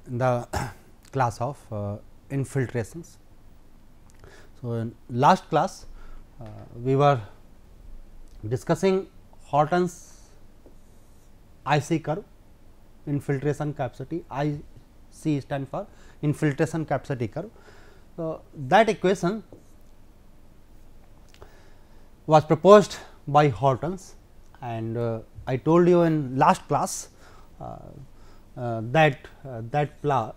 in the class of infiltrations. So, in last class we were discussing Horton's IC curve, infiltration capacity. IC stand for infiltration capacity curve. So, that equation was proposed by Horton's, and I told you in last class that plot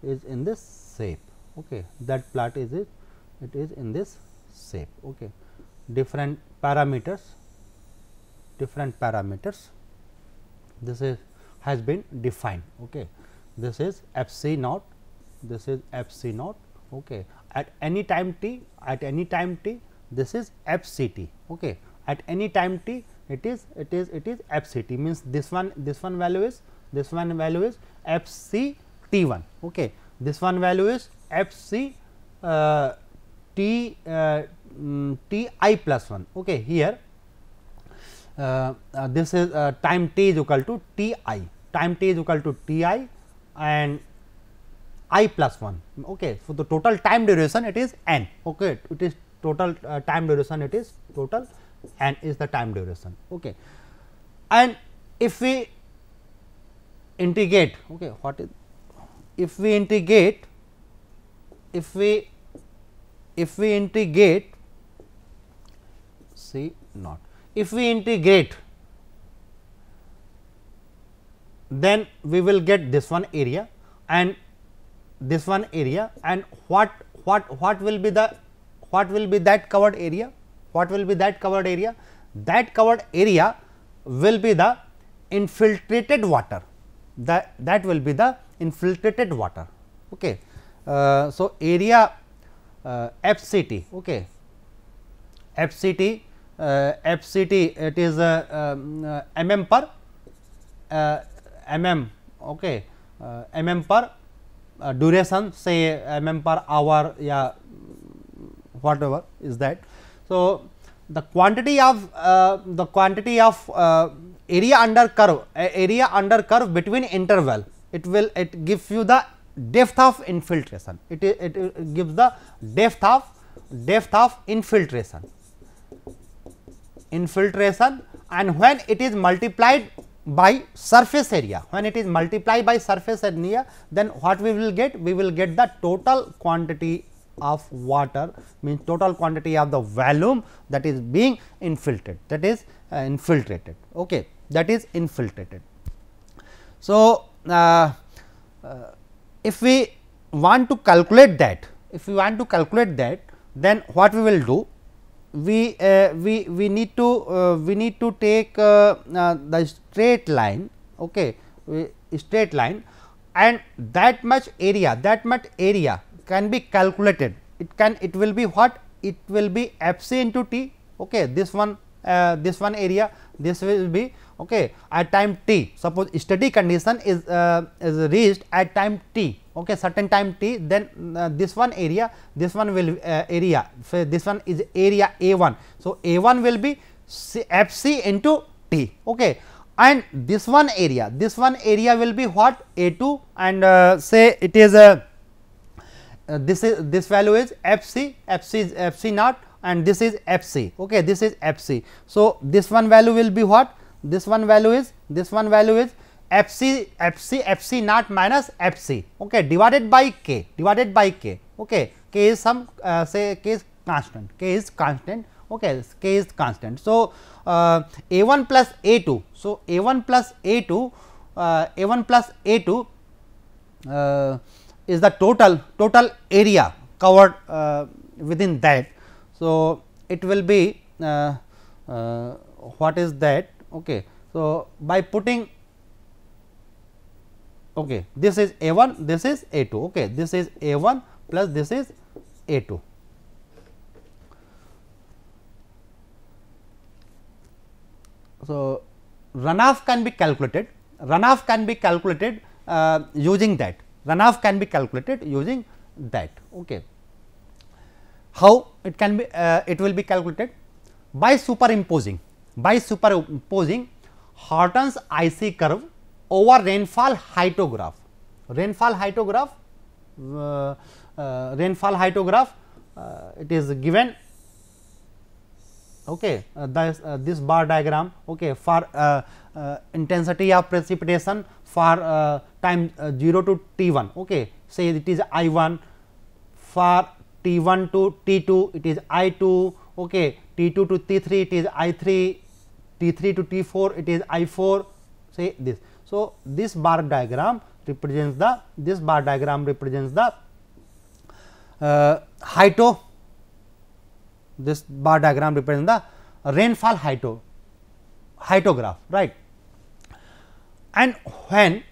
is in this shape. Okay. That plot is it is in this shape. Okay. Different parameters, this is has been defined. Okay. This is f c naught, this is f c naught. Okay. At any time t, this is f c t. Okay. At any time t, it is f c t, means this one value is f c t 1. Okay. This one value is f c t I plus 1. Okay. Here this is time t is equal to t I, and I plus 1. Okay. So, the total time duration it is n. Okay. It is total time duration, it is total n is the time duration. Okay. And if we integrate, okay, what is if we integrate C naught, if we integrate, then we will get this one area and this one area, and what will be that covered area? What will be that covered area? That covered area will be the infiltrated water. That will be the infiltrated water. Okay. So, area FCT. Okay. FCT it is mm per mm. Okay. Mm per duration, say mm per hour, yeah, whatever is that. So, the quantity of area under curve between interval, it gives you the depth of infiltration. It gives the depth of infiltration, and when it is multiplied by surface area, then what we will get? We will get the total quantity of water, means total quantity of the volume that is being infiltrated, that is infiltrated. Okay. That is infiltrated. So, if we want to calculate that, then what we will do? We need to take the straight line. Okay, straight line, and that much area can be calculated. It will be what? It will be f c into t. Okay, this one area, this will be, okay, at time t. Suppose steady condition is reached at time t. Okay, certain time t, then this one area, this one will area. So, this one is area A1. So, A1 will be f c into t. Okay, and this one area will be what? A2, and say it is this value is f c is f c naught, and this is f c. Okay, this is f c. So, this one value will be what? This one value is f c naught minus f c. Okay, divided by k. Okay, k is some say k is constant. Okay, k is constant. So, A1 plus A2. So, A1 plus A2 is the total area covered within that. So, it will be what is that? Okay. So, by putting, okay, this is A1, this is A2. Okay, this is A1 plus this is A2. So, runoff can be calculated. Using that. Okay. How it can be? It will be calculated by superimposing Horton's IC curve over rainfall hyetograph. Rainfall hyetograph, it is given, okay, this bar diagram, okay, for intensity of precipitation for time 0 to T1, okay, say it is I1, for T1 to T2 it is I2, okay, T2 to T3 it is I3, T3 to T4 it is I4, say this. So, this bar diagram represents the hyeto, this bar diagram represents the rainfall hyetograph, right. And when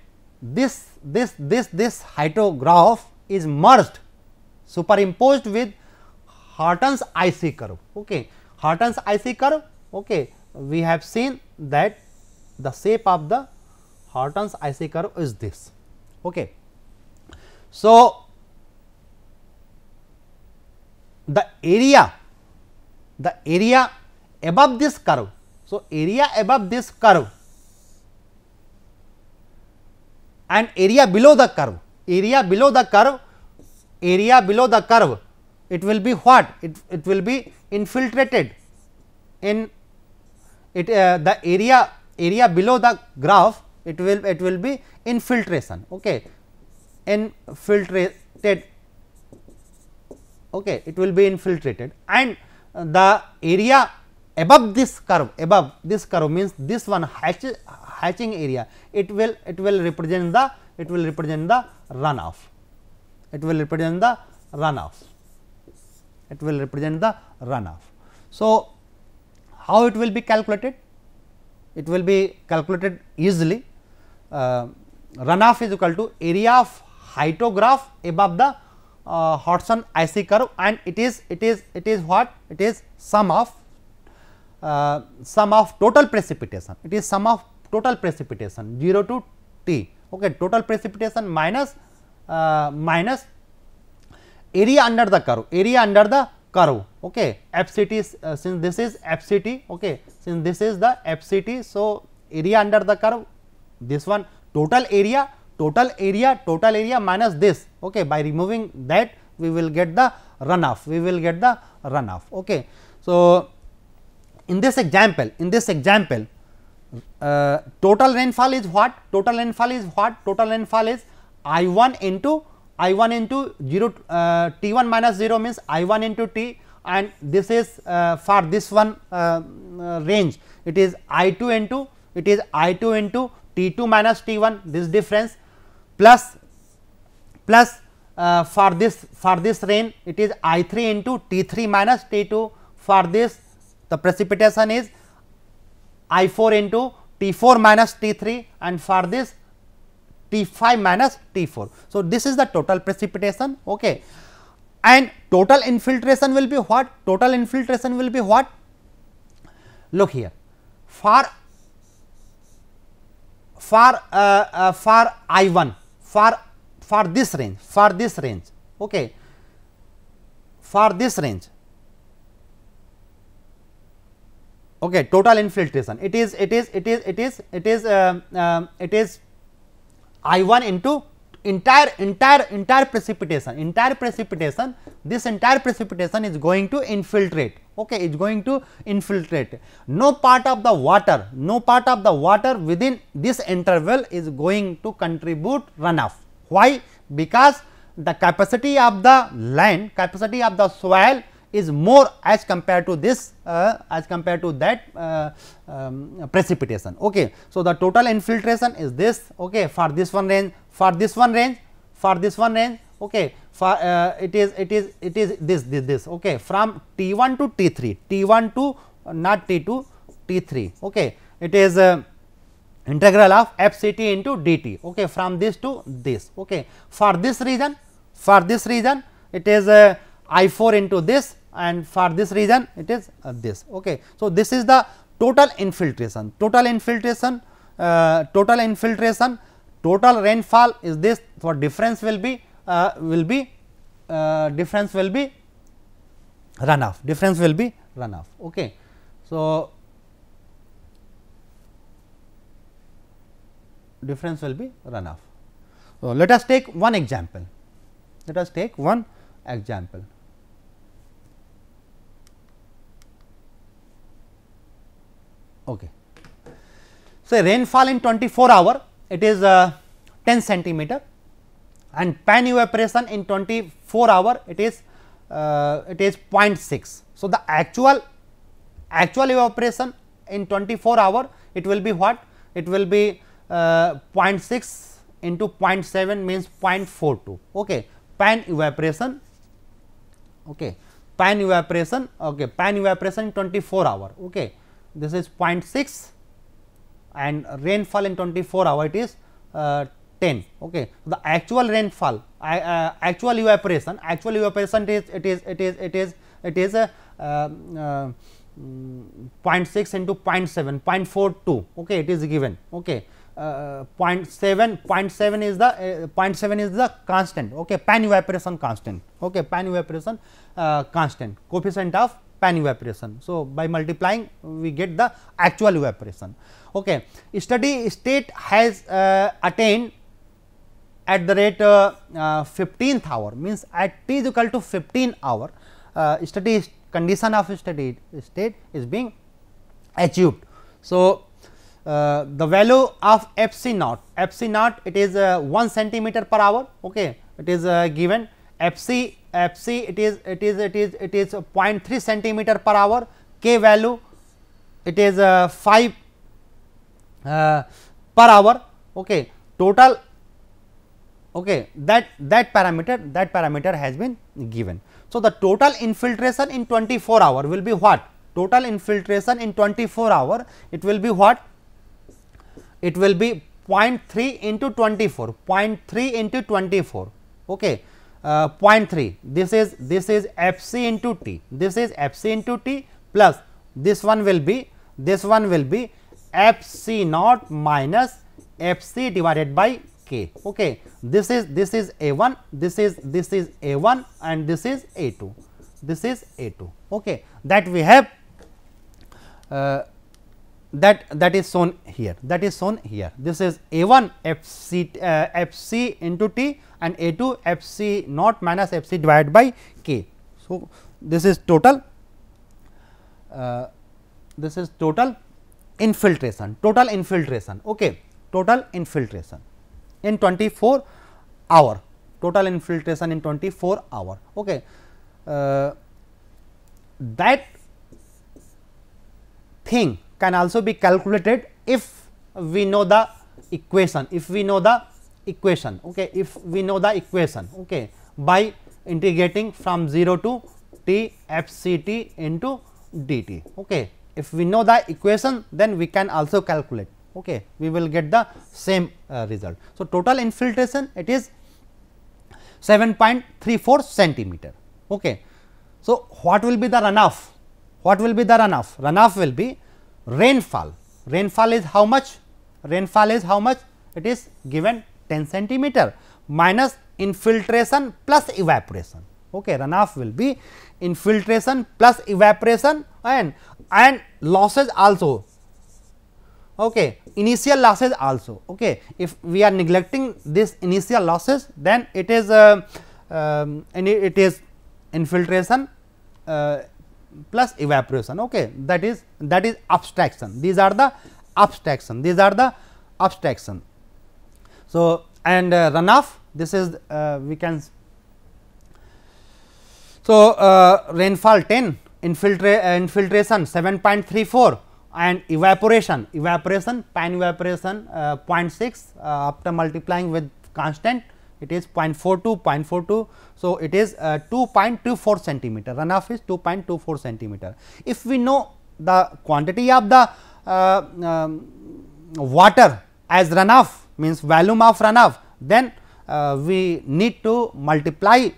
this hyetograph is merged, superimposed with Horton's IC curve, okay, Horton's IC curve, okay, we have seen that the shape of the Horton's IC curve is this, okay. So, the area above this curve, so area above this curve and area below the curve, it will be what? It will be infiltrated in it, the area below the graph, it will be infiltration, okay, infiltrated, okay, it will be infiltrated, and the area above this curve means this one hatching area, it will represent the runoff, So, how it will be calculated? It will be calculated easily. Runoff is equal to area of hyetograph above the Horton IC curve, and it is what? It is sum of total precipitation. It is sum of total precipitation 0 to T, okay, total precipitation minus area under the curve, okay, FCT, since this is FCT, okay, since this is the FCT. So, area under the curve, this one total area minus this, okay, by removing that we will get the runoff, okay. So, in this example, total rainfall is what? Total rainfall is I1 into 0 T1 minus 0 means I1 into T, and this is for this one range, it is I2 into T2 minus T1, this difference, plus for this range it is I3 into T3 minus T2, for this the precipitation is I4 into T4 minus T3, and for this T5 minus T4. So, this is the total precipitation, okay, and total infiltration will be what? Look here, for I1, for this range, okay, for this range, okay, total infiltration, it is I1 into entire precipitation, this entire precipitation is going to infiltrate, okay, is going to infiltrate. No part of the water within this interval is going to contribute runoff. Why? Because the capacity of the land, soil is more as compared to this precipitation, okay. So, the total infiltration is this, okay, for this one range, okay, for it is this, okay, from T1 to T3, not T2, T3, okay, it is integral of FCT into dt, okay, from this to this, okay. For this region it is I4 into this, and for this region it is this, okay. So, this is the total infiltration, total rainfall is this, for difference will be runoff, okay. So, difference will be runoff. So, let us take one example. Let us take one example. Okay. So, rainfall in 24 hour, it is 10 centimeter, and pan evaporation in 24 hour, it is 0.6. So, the actual evaporation in 24 hour, it will be what? It will be 0.6 into 0.7 means 0.42. Okay. Pan evaporation, okay. Pan evaporation, okay. Pan evaporation in 24 hour, okay. This is 0.6 and rainfall in 24 hour, it is 10. Okay. The actual rainfall, actual evaporation it is 0.6 into 0.7, 0.42. Okay, it is given. Okay. 0.7 is the 0.7 is the constant. Okay, pan evaporation constant. Okay, pan evaporation constant, coefficient of pan evaporation. So, by multiplying we get the actual evaporation. Okay. Steady state has attained at the rate 15th hour, means at t is equal to 15 hour, steady condition of steady state is being achieved. So, the value of f c naught, it is 1 centimeter per hour. Okay, it is given. F c it is 0.3 centimeter per hour. K value, it is 5 per hour. Okay, total. Okay, that parameter has been given. So, the total infiltration in 24 hour will be what? Total infiltration in 24 hour, it will be what? It will be 0.3 into 24, 0.3 into 24. Okay, 0.3. This is f c into t. This is f c into t plus this one will be f c naught minus f c divided by k. Okay, this is A1, this is A1, and this is A2. This is A2. Okay, that we have. That is shown here. That is shown here. This is A1 f c into t and A2 f c naught minus f c divided by k. So, this is total. This is total infiltration. Total infiltration. Okay, total infiltration in 24 hour. Total infiltration in 24 hour. Okay, that thing can also be calculated if we know the equation. If we know the equation, okay, if we know the equation, okay, by integrating from 0 to t f c t into dt. Okay, if we know the equation, then we can also calculate. Okay, we will get the same result. So, total infiltration, it is 7.34 centimeter. Okay. So, what will be the runoff? What will be the runoff? Runoff will be rainfall. Rainfall is how much? Rainfall is how much? It is given 10 centimeter minus infiltration plus evaporation. Okay, runoff will be infiltration plus evaporation and losses also. Okay, initial losses also. Okay, if we are neglecting this initial losses, then it is infiltration plus evaporation. Okay, that is abstraction. These are the abstraction. These are the abstraction. So, and runoff, this is we can. So, rainfall 10, infiltration 7.34 and evaporation pan evaporation 0.6 after multiplying with constant, it is 0.42. So, it is 2.24 centimeter, runoff is 2.24 centimeter. If we know the quantity of the water as runoff, means volume of runoff, then we need to multiply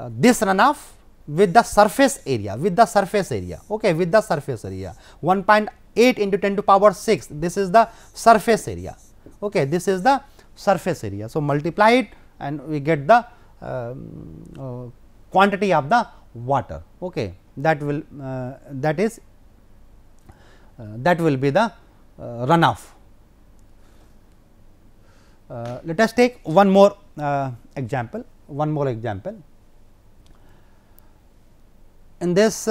this runoff with the surface area, okay, with the surface area 1.8 into 10 to power 6, this is the surface area. Okay, this is the surface area. So, multiply it and we get the quantity of the water. Okay, that will be the runoff. Let us take one more example. In this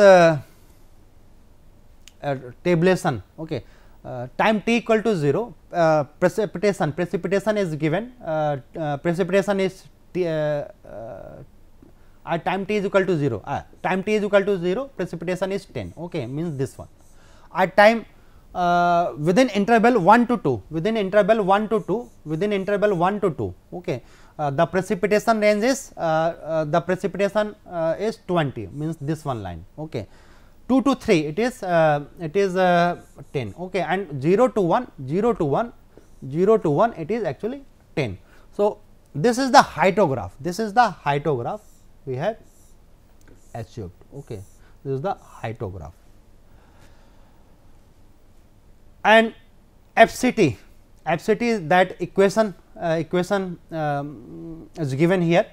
tabulation, okay, time t equal to 0, precipitation is given, precipitation is at time t is equal to 0, precipitation is 10, okay, means this one. At time within interval 1 to 2, okay, the precipitation range is is 20, means this one line, okay. 2 to 3 it is 10, okay, and 0 to 1 it is actually 10. So, this is the hyetograph, we have achieved, okay. This is the hyetograph. And FCT is that equation is given here,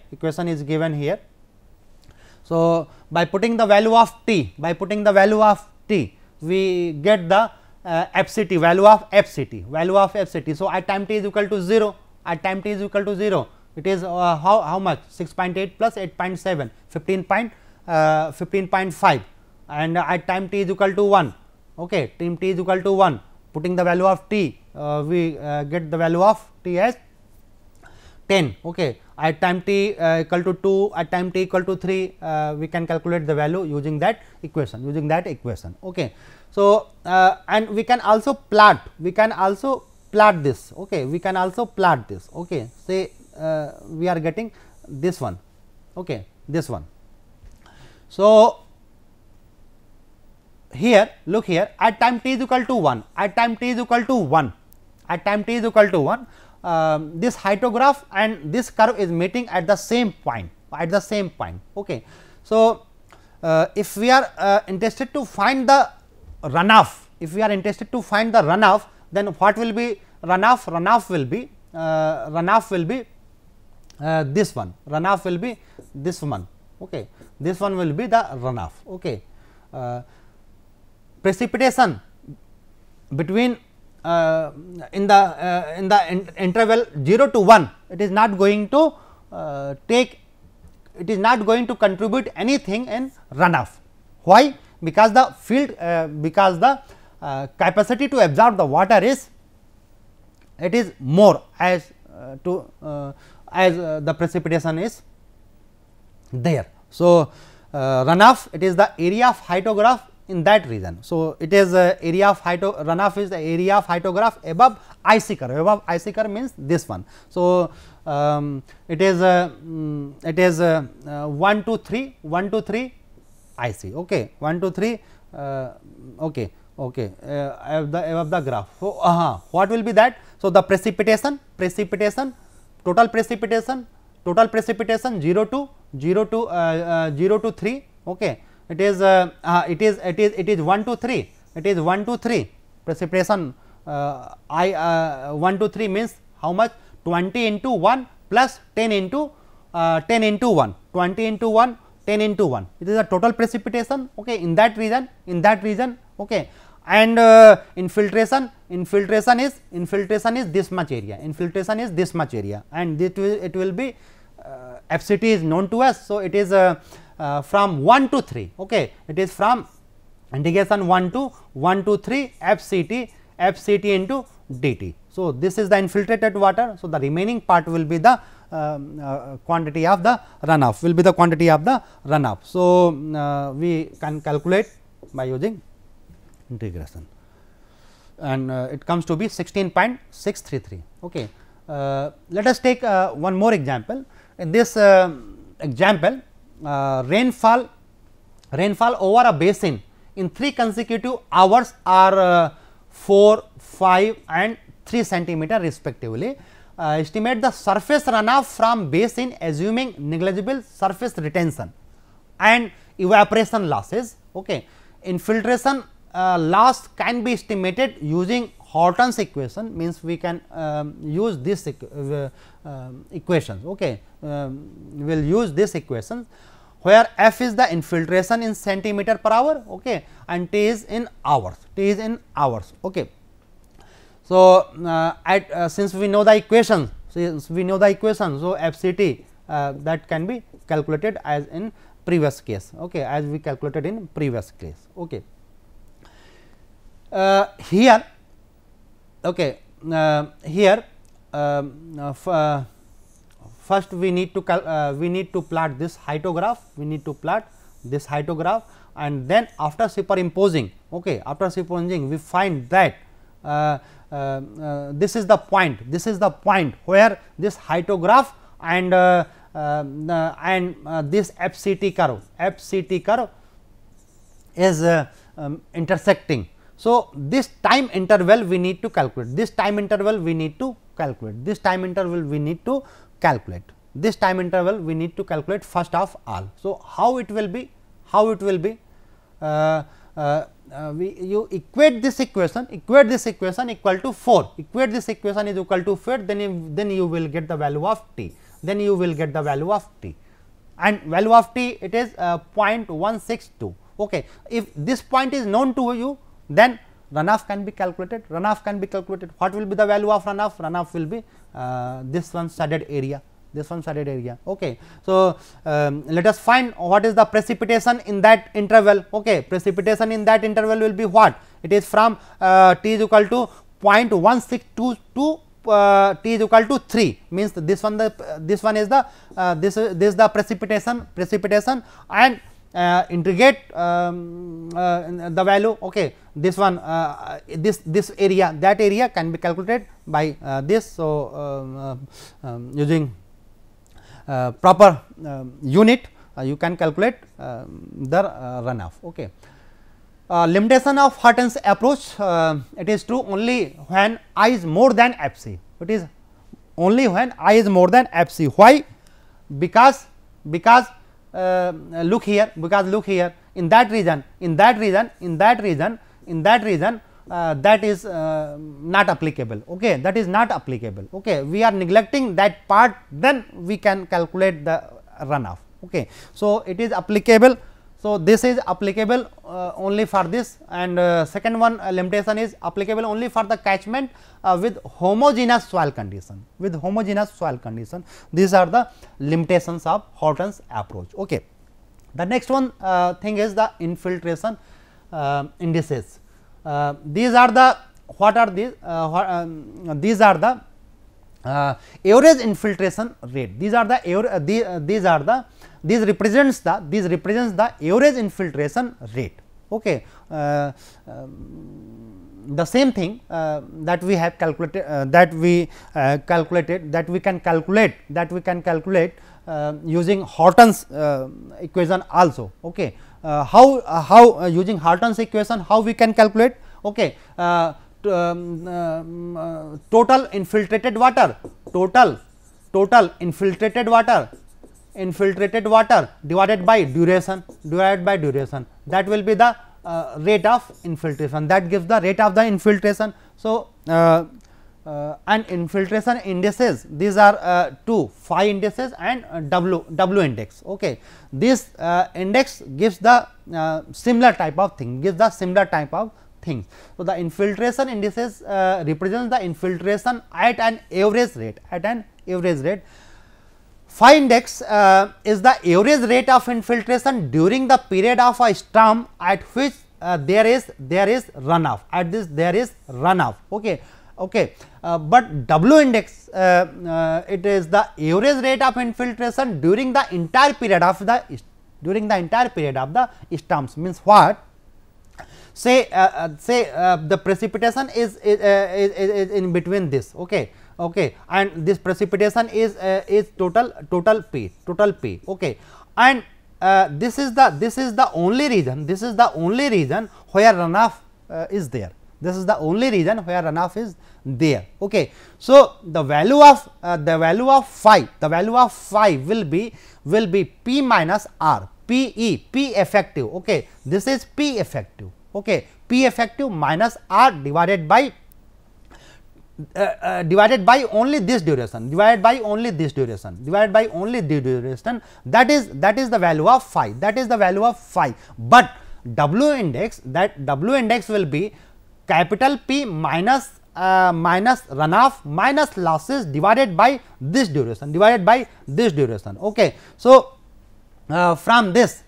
So, by putting the value of t, we get the FCT, value of FCT. So, at time t is equal to 0, it is how much, 6.8 plus 8.7, 15.5, and at time t is equal to 1, okay, t is equal to 1, putting the value of t, we get the value of t as 10, okay. At time t equal to 2, at time t equal to 3, we can calculate the value using that equation, okay. So, and we can also plot, this, okay, okay. Say we are getting this one, okay, So, here, look here, at time t is equal to 1, this hyetograph and this curve is meeting at the same point, okay. So, if we are interested to find the runoff, then what will be runoff? Runoff will be this one, okay. This one will be the runoff, okay. Precipitation between in the interval 0 to 1, it is not going to contribute anything in runoff. Why? Because the field, the capacity to absorb the water is more as the precipitation is there. So, runoff, it is the area of hyetograph in that region. So, it is area of runoff is the area of hyetograph above IC curve, means this one. So, it is 1 to 3 IC, okay, 1 to 3 okay, above the graph. So, what will be that? So, the precipitation, total precipitation 0 to 3, okay. It is 1 to 3, precipitation 1 to 3 means how much, 20 into 1 plus 10 into 1, 20 into 1, 10 into 1, it is a total precipitation, okay, in that region, okay. And infiltration is this much area, and it will be FCT is known to us. So, it is from 1 to 3, okay, it is from integration 1 to 3 FCT into dt. So, this is the infiltrated water. So, the remaining part will be the quantity of the runoff, So, we can calculate by using integration, and it comes to be 16.633. Okay. Let us take one more example. In this example, rainfall over a basin in 3 consecutive hours are 4, 5 and 3 centimeter respectively. Estimate the surface runoff from basin assuming negligible surface retention and evaporation losses. Okay. Infiltration loss can be estimated using Horton's equation, means we can use this equations. Okay. We will use this equation where F is the infiltration in centimeter per hour, okay, and T is in hours. Okay. So, since we know the equation, So, we know the equation. So, FCT that can be calculated as in previous case, okay, as we calculated in previous case. Okay. Here, okay, here first we need to plot this heightograph, and then after superimposing, okay, we find that this is the point where this heightograph and this FCT curve is intersecting. So, this time interval we need to calculate, first of all. So, how it will be, you equate this equation equal to 4, then you will get the value of t, and value of t it is 0.162. okay. If this point is known to you, then runoff can be calculated. What will be the value of runoff? Runoff will be this one shaded area, okay. So, let us find what is the precipitation in that interval. Okay, precipitation in that interval will be what? It is from t is equal to 0.162 to t is equal to 3, means this one is the this is the precipitation, and integrate the value, okay. This one this area, that area can be calculated by this. So, using proper unit you can calculate the runoff, okay. Limitation of Horton's approach, it is true only when I is more than Fc. It is only when I is more than Fc. Why? Because look here, in that region, that is not applicable, okay, okay. We are neglecting that part, then we can calculate the runoff, okay. So, it is applicable. So, this is applicable only for this, and second one limitation is applicable only for the catchment with homogeneous soil condition, These are the limitations of Horton's approach, okay. The next one thing is the infiltration indices. These are the, what are these? These are the average infiltration rate. These represents the average infiltration rate, okay. The same thing that we have calculated, that we can calculate using Horton's equation also, okay. How using Horton's equation, how we can calculate, okay. Total infiltrated water, divided by duration, that will be the rate of infiltration, that gives the rate of the infiltration. So, and infiltration indices, these are two, phi indices and W index, okay. This index gives the similar type of thing, So, the infiltration indices represents the infiltration at an average rate, Phi index is the average rate of infiltration during the period of a storm at which there is runoff, okay. But W index it is the average rate of infiltration during the entire period of the storms, means what? Say the precipitation is in between this, okay, and this precipitation is total P, okay, and this is the only region, where runoff is there. Okay. So, the value of phi will be P minus R, P effective, okay. This is P effective, okay. P effective minus R divided by only this duration, that is the value of phi, but W index, will be capital P minus minus runoff minus losses divided by this duration, okay. So, from this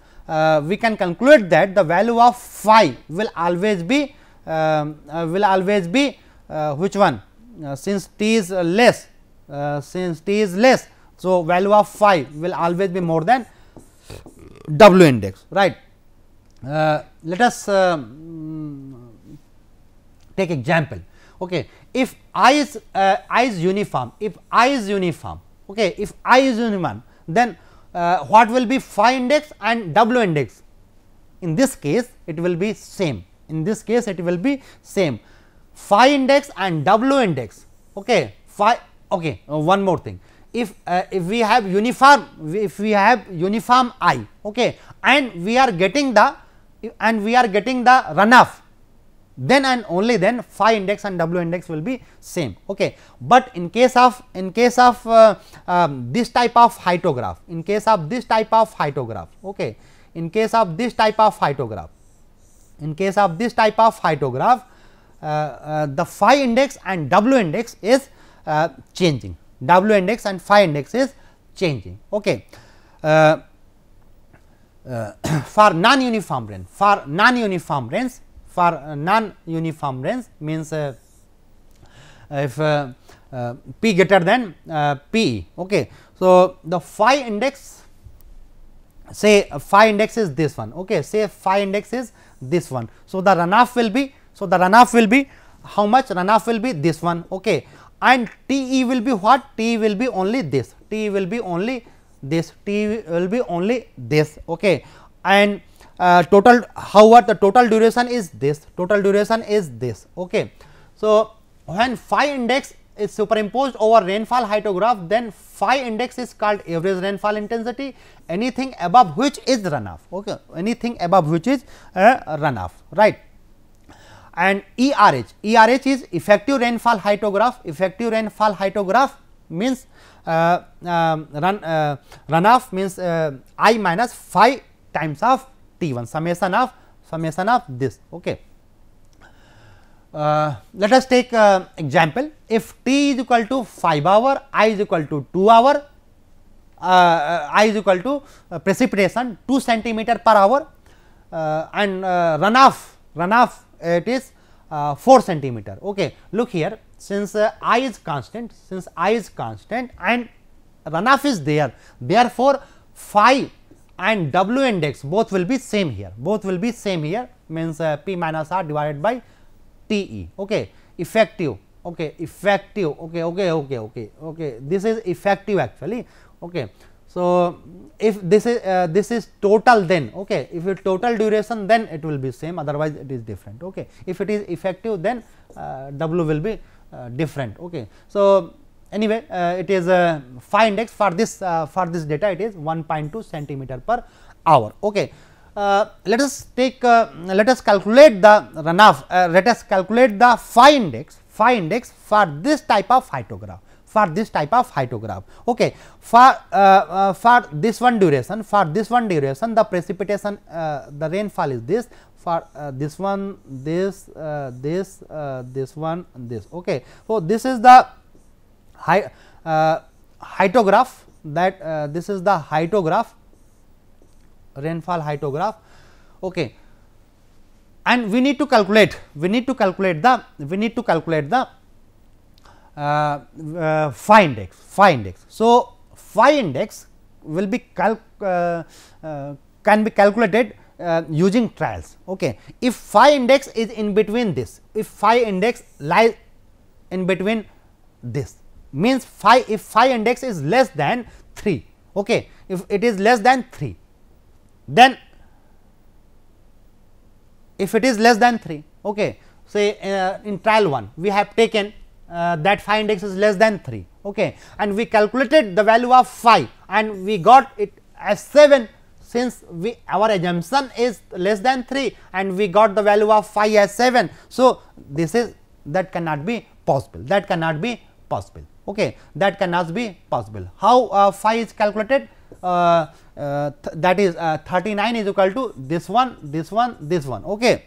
we can conclude that the value of phi will always be which one, since t is less, so value of phi will always be more than W index, right. Let us take example. Okay, if I is uniform, okay, if I is uniform, then what will be phi index and W index? In this case it will be same, phi index and W index, okay, phi, okay. One more thing, if we have uniform, I, okay, and we are getting the runoff, then and only then phi index and W index will be same, okay. But in case of this type of hyetograph, okay, the phi index and W index is changing, okay. For non-uniform range, means if p greater than p, okay. So, the phi index, say phi index is this one, okay, say phi index is this one. So, the runoff will be, how much? Runoff will be this one, okay, and T e will be what? T will be only this, okay, and total, however, the total duration is this, okay. So, when phi index is superimposed over rainfall hyetograph, then phi index is called average rainfall intensity, anything above which is runoff, okay, right. And ERH is effective rainfall hyetograph, means runoff means I minus phi times of T1, summation of this, okay. Let us take example. If T is equal to 5 hour, I is equal to 2 hour, I is equal to precipitation 2 centimeter per hour, and runoff it is 4 centimeter, okay. Look here, since I is constant, and runoff is there, therefore phi and W index both will be same here, means P minus R divided by T e, okay. Effective, okay, this is effective actually, okay. So, if this is total, then okay, if it total duration, then it will be same, otherwise it is different, okay. If it is effective, then W will be different, okay. So, anyway, it is phi index for this data, it is 1.2 centimeter per hour, okay. Let us calculate the runoff, let us calculate the phi index for this type of hyetograph, okay. For this one duration, the precipitation, the rainfall is this, for this one, this one, this, okay. So, this is the hyetograph, that this is the rainfall hyetograph, okay. And we need to calculate the phi index. So, phi index will be can be calculated using trials, okay. If phi index is in between this, if phi index lies in between this, means if phi index is less than 3, okay. If it is less than 3, then if it is less than 3, okay, say in trial 1 we have taken that phi index is less than 3, okay, and we calculated the value of phi and we got it as 7, since our assumption is less than 3 and we got the value of phi as 7. So, that cannot be possible, okay, that cannot be possible. How phi is calculated? That is 39 is equal to this one, okay,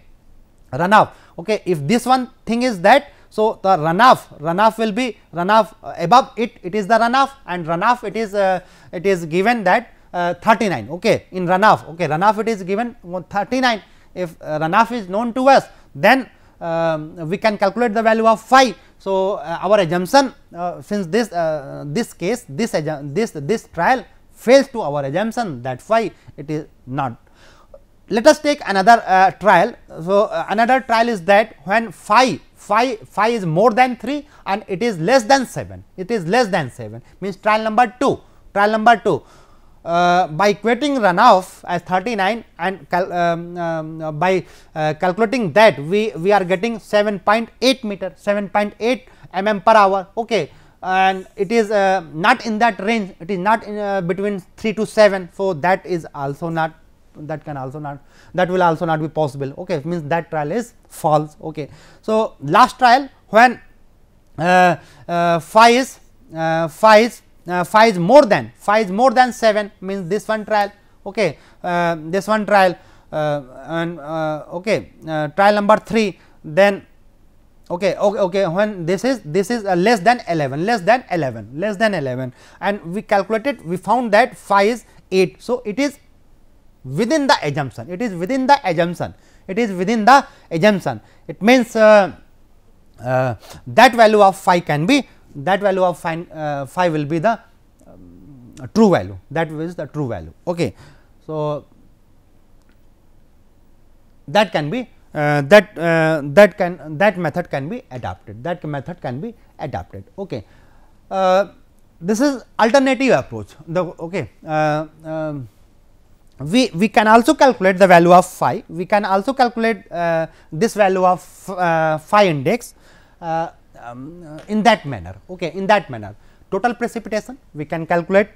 runoff, okay. If this one thing is that, So, the runoff will be runoff above it is the runoff, and runoff it is given that 39. Okay, in runoff, okay, runoff it is given 39. If runoff is known to us, then we can calculate the value of phi. So, our assumption, since this case this trial fails to our assumption that phi it is not. Let us take another trial. So, another trial is that when phi is more than 3 and it is less than 7, means trial number 2. By equating runoff as 39 and by calculating that we are getting 7.8 meter, 7.8 mm per hour. Okay, and it is not in that range, it is not in between 3 to 7. So, that is also not, that will also not be possible. Okay, it means that trial is false. Okay. So, last trial, when phi is more than 7, means this one trial. Okay, this one trial and trial number 3, then when this is less than 11, and we calculated, we found that phi is 8. So, it is within the assumption, it means that value of phi can be, phi will be the true value, that is the true value. Okay. So, that can be that method can be adapted, Okay. This is alternative approach. We can also calculate the value of phi, we can also calculate this value of phi index in that manner. Okay, in that manner, total precipitation we can calculate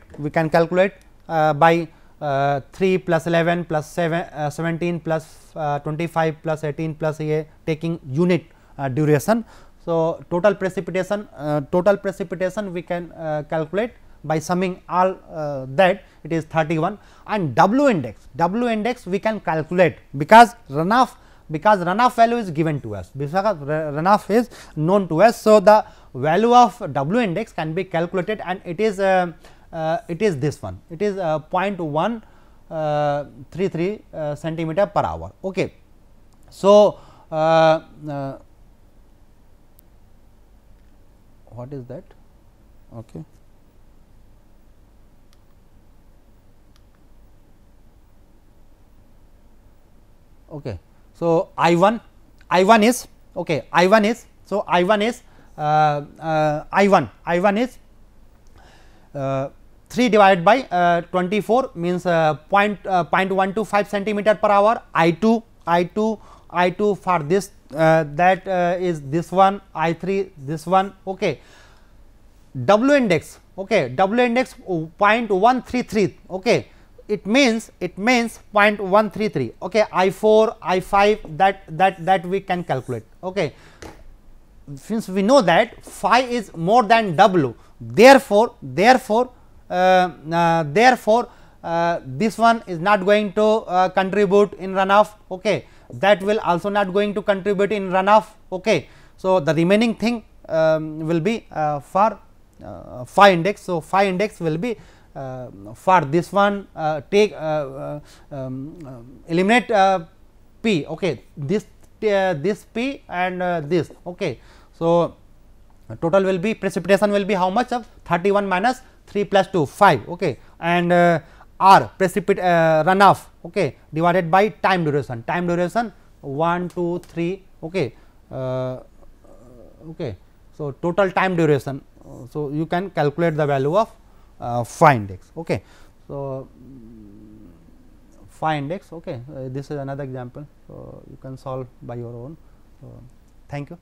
by 3 plus 11 plus 17 plus 25 plus 18 plus a, taking unit duration. So, total precipitation we can calculate by summing all that, it is 31, and W index we can calculate, because runoff value is given to us, because runoff is known to us. So, the value of W index can be calculated, and it is this one, it is 0.133 centimeter per hour. Okay. So, what is that? Okay. Okay. So, I1 is okay, I1 is so I1 is 3 divided by 24, means 0.125 centimeter per hour. I2 for this that is this one, I3 this one. Okay. W index 0.133. Okay, it means 0.133. Okay, I4 I5 that we can calculate. Okay, since we know that phi is more than W, therefore this one is not going to contribute in runoff. Okay, that will also not going to contribute in runoff. Okay. So, the remaining thing will be for phi index. So, phi index will be for this one, take eliminate P. Okay, this P and this. Okay. So, total will be, precipitation will be how much of 31 minus 3 plus 2, 5. Okay, and R runoff, okay, divided by time duration 1 2 3. Okay. Okay. So, total time duration. So, you can calculate the value of phi index. Okay. So, phi index. Okay. This is another example. So, you can solve by your own. So, thank you.